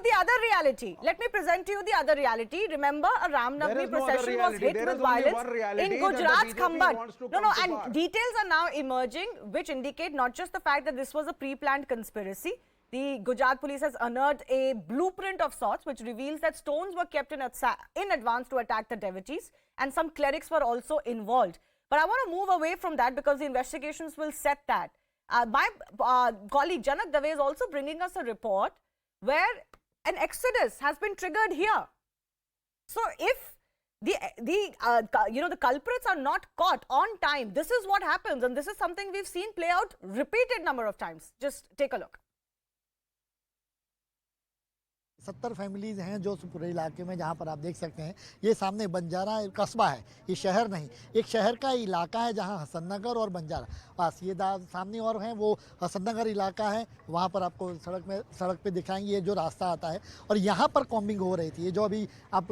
the other reality. Let me present to you the other reality. Remember, a Ram Navami procession was hit with violence in Gujarat's Khambhat. And details are now emerging which indicate not just the fact that this was a pre-planned conspiracy. The Gujarat police has unearthed a blueprint of sorts which reveals that stones were kept in advance to attack the devotees, and some clerics were also involved. But I want to move away from that because the investigations will set that. My colleague Janak Dave is also bringing us a report where an exodus has been triggered here. So if the culprits are not caught on time, this is what happens, and this is something we've seen play out repeated number of times. Just take a look. 70 families हैं जो पूरे इलाके में, जहाँ पर आप देख सकते हैं ये सामने बंजारा कस्बा है, ये शहर नहीं, एक शहर का इलाका है जहाँ हसन नगर और बंजारा पास ये सामने और हैं, वो हसन नगर इलाका है। वहाँ पर आपको सड़क पे दिखाएंगे ये जो रास्ता आता है, और यहाँ पर कॉम्बिंग हो रही थी। ये जो अभी आप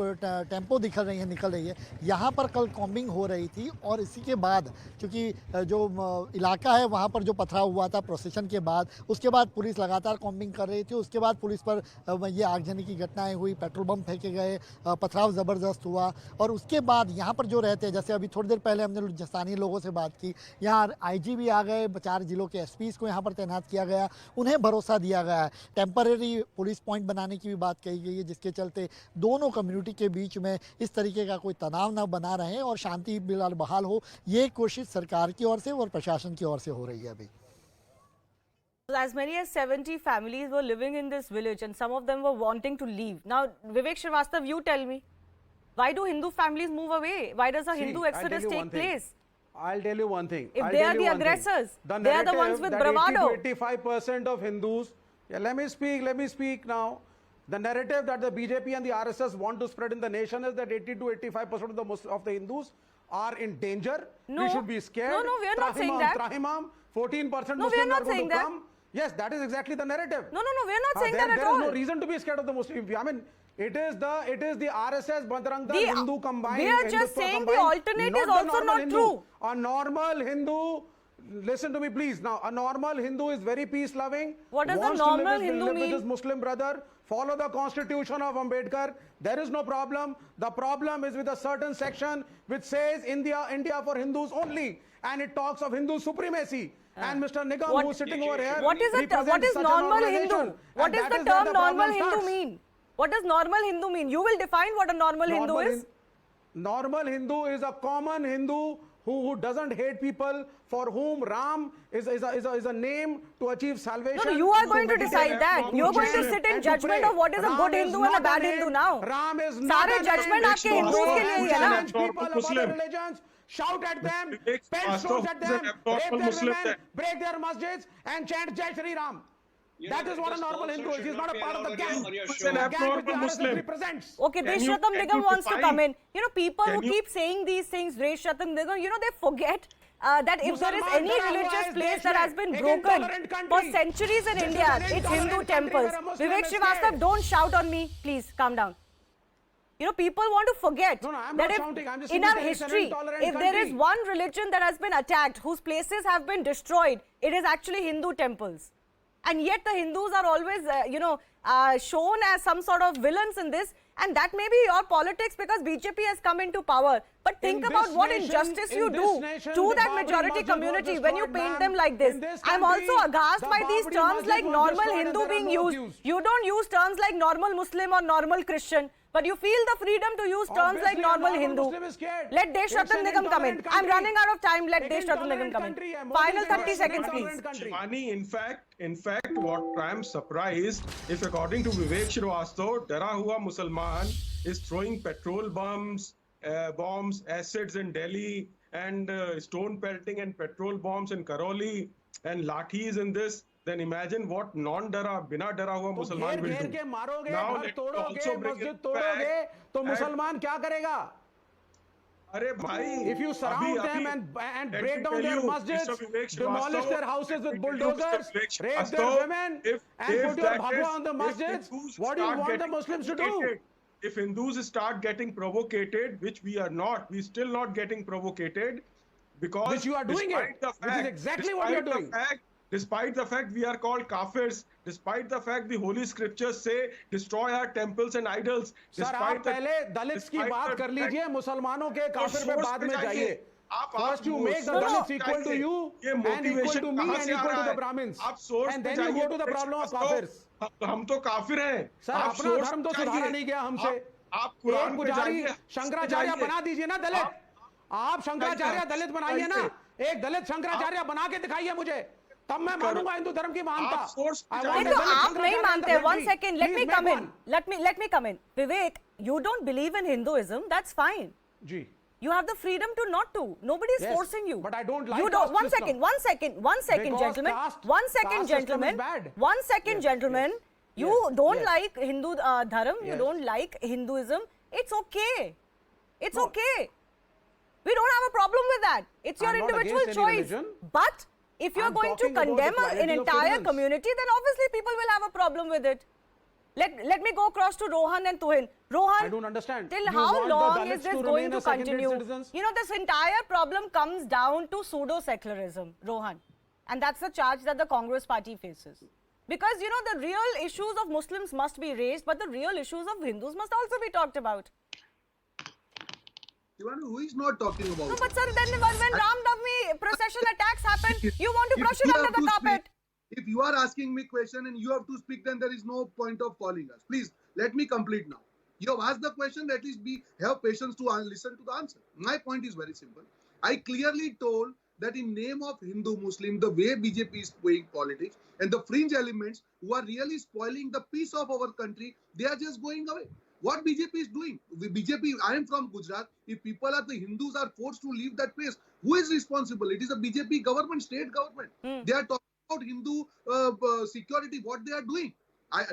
टेम्पो निकल रही है, यहाँ पर कल कॉम्बिंग हो रही थी। और इसी के बाद चूँकि जो इलाका है वहाँ पर जो पथराव हुआ था प्रोसेशन के बाद, उसके बाद पुलिस लगातार कॉम्बिंग कर रही थी। उसके बाद पुलिस पर ये आगजनी की घटनाएं हुई, पेट्रोल बम फेंके गए, पथराव ज़बरदस्त हुआ। और उसके बाद यहाँ पर जो रहते हैं, जैसे अभी थोड़ी देर पहले हमने स्थानीय लोगों से बात की, यहाँ आईजी भी आ गए, 4 जिलों के एसपीज को यहाँ पर तैनात किया गया, उन्हें भरोसा दिया गया है। टेम्परेरी पुलिस पॉइंट बनाने की भी बात कही गई है, जिसके चलते दोनों कम्युनिटी के बीच में इस तरीके का कोई तनाव न बना रहे और शांति बिल्कुल बहाल हो, ये कोशिश सरकार की ओर से और प्रशासन की ओर से हो रही है अभी। As many as 70 families were living in this village and some of them were wanting to leave. Now, Vivek Srivastav, you tell me, why do Hindu families move away? Why does a Hindu exodus take place? I'll tell you one thing. If they are the aggressors, they are the ones with bravado. 80 to 85% of Hindus, let me speak now. The narrative that the BJP and the RSS want to spread in the nation is that 80 to 85% of the Hindus are in danger. No. We should be scared. No, we are not saying that. 14% No, we are Muslims not are going saying to that. come. Yes, that is exactly the narrative. No, we are not saying that at all. There is no reason to be scared of the Muslims. I mean, it is the RSS, Bajrang Dal, Hindu combined. We are just saying the alternate is also not true. A normal Hindu, listen to me please. Now, a normal Hindu is very peace loving. What does a normal Hindu mean? With his Muslim brother, follow the constitution of Ambedkar. There is no problem. The problem is with a certain section which says India for Hindus only, and it talks of Hindu supremacy. And Mr. Nigam, who is sitting over here, what is normal Hindu? What does the term normal Hindu mean? What does normal Hindu mean? You will define what a normal Hindu is. Normal Hindu is a common Hindu who doesn't hate people, for whom Ram is a name to achieve salvation. No, you are going to decide that. You are going to sit in judgment of what is a good Hindu and a bad Hindu now. Ram is not सारे judgment आपके Hindus के लिए ही है ना. People of other religions, shout at them, pen stones at them, rape their women, break their masjids, and chant Jai Shri Ram. That is what a normal Hindu is. He is not a part of the gang. The gang which the RSS represents. Okay, Reshratam Nigam wants to come in. You know, people who keep saying these things, Reshratam Nigam, you know, they forget that if there is any religious place that has been broken for centuries in India, it's Hindu temples. Vivek Srivastav, don't shout on me. Please, calm down. You know, people want to forget that if in our history, if there is one religion that has been attacked, whose places have been destroyed, it is actually Hindu temples. And yet the Hindus are always, shown as some sort of villains in this. And that may be your politics because BJP has come into power. But think about what injustice you do to that majority community when you paint them like this. I'm also aghast by these terms like normal Hindu being used. You don't use terms like normal Muslim or normal Christian. But you feel the freedom to use terms like normal Hindu. Let Reshratam Nigam come in. I'm running out of time. Let Reshratam Nigam come in. Final 30 seconds, please. Shivani, in fact, what I am surprised, if according to Vivek Srivastav, Dara Hua Musalman is throwing petrol bombs, acids in Delhi, and stone pelting and petrol bombs in Karauli, and lathis in this. Then imagine what non-dara, bina dara hua Musalman will do. Now let also bring it back. तो मुसलमान क्या करेगा? अरे भाई, if you surround them and break down their masjids, demolish their houses with bulldozers, rape their women, and put your bhagwa on the masjids, what do you want the Muslims to do? If Hindus start getting provocated, which we are not, we still not getting provocated, because which you are doing it, which is exactly what you are doing. despite the fact we are called kafirs, despite the fact the holy scriptures say destroy our temples and idols. Sir आप पहले Dalits की बात कर लीजिए, मुसलमानों के काफिर पे बाद में जाइए. First you make the Dalits equal to you and equal to me and equal to the Brahmins, and then you go to the problem of kafirs. हम तो काफिर हैं. सर अपना धर्म तो सुधारा नहीं गया हमसे. आप कुरान एक पे पुजारी जाइए, शंकराचार्य बना दीजिए ना दलित. आप शंकराचार्य दलित बनाइए ना. एक दलित शंकराचार्य बना के दिखाइए मुझे, तब मैं मानूंगा हिंदू धर्म की महानता. नहीं तो आप नहीं मानते. One second, let me come in. Let me come in. Vivek, you don't believe in Hinduism. That's fine. Ji. You have the freedom to not to. Nobody is Yes, forcing you. but I don't like You don't. caste One system. second. One second, Because gentlemen. caste- One second, caste system gentlemen. is bad. One second, Yes, gentlemen. yes. You Yes, don't yes. like Hindu dharam. You Yes. don't like Hinduism. It's okay. It's No. okay. We don't have a problem with that. It's your I'm not individual against any choice. religion. But if you're I'm going to talking about the condemn an equality of entire citizens. community, then obviously people will have a problem with it. Let me go across to Rohan and Tuhin. Rohan, I don't understand. till You how want the long Dalits is this to going remain to as second-rate continue? citizens? You know, this entire problem comes down to pseudo-secularism, Rohan. And that's the charge that the Congress party faces. Because, you know, the real issues of Muslims must be raised, but the real issues of Hindus must also be talked about. Who is not talking about No, it? but sir, then when Ram Navami procession attacks happen, you want to If brush you it under have the to carpet. If you are asking me question and you have to speak, then there is no point of calling us. Please, let me complete now. You have asked the question, at least have patience to listen to the answer. My point is very simple. I clearly told that in name of Hindu Muslim, the way BJP is playing politics and the fringe elements who are really spoiling the peace of our country, they are just going away. What BJP is doing? BJP, I am from Gujarat. If people are the Hindus are forced to leave that place, who is responsible? It is a BJP government, state government. They are talking about Hindu security, what they are doing. I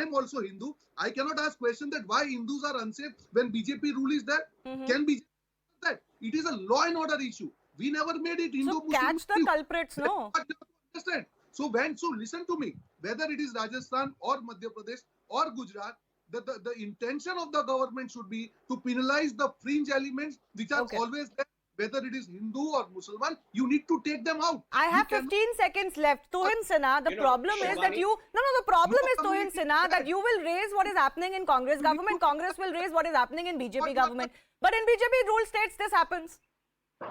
am also Hindu. I cannot ask question that why Hindus are unsafe when BJP rule is there. Can BJP do that? It is a law and order issue. We never made it Hindu So Muslim catch the issue. culprits, no? But you have to understand. So listen to me. Whether it is Rajasthan or Madhya Pradesh or Gujarat, the intention of the government should be to penalize the fringe elements which are always there. Whether it is Hindu or Muslim, you need to take them out. I have 15 seconds left. Tuhin Sinha, the problem is that you... No, the problem is, Tuhin Sinha, that you will raise what is happening in Congress government. Congress will raise what is happening in BJP government. But in BJP rule states, this happens.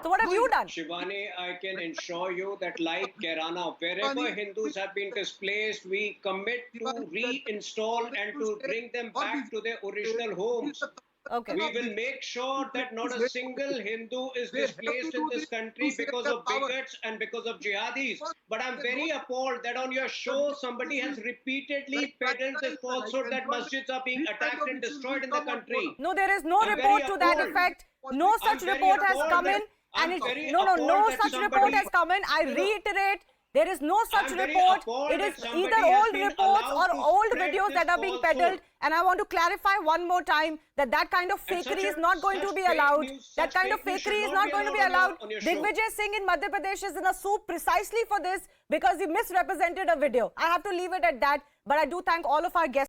So what have you done? Shivani, I can assure you that like Kerala, wherever Hindus have been displaced, we commit to reinstall and to bring them back to their original homes. Okay. We will make sure that not a single Hindu is displaced in this country because of bigots and because of jihadis. But I'm very appalled that on your show, somebody has repeatedly peddled this falsehood that masjids are being attacked and destroyed in the country. No, there is no report to that effect. No such report has come in. And no such report has come in. I reiterate, there is no such report. It is either old reports or old videos that are being peddled. And I want to clarify one more time that kind of fakery is not going to be allowed. That kind of fakery is not going to be allowed. Digvijay Singh in Madhya Pradesh is in a soup precisely for this because he misrepresented a video. I have to leave it at that. But I do thank all of our guests.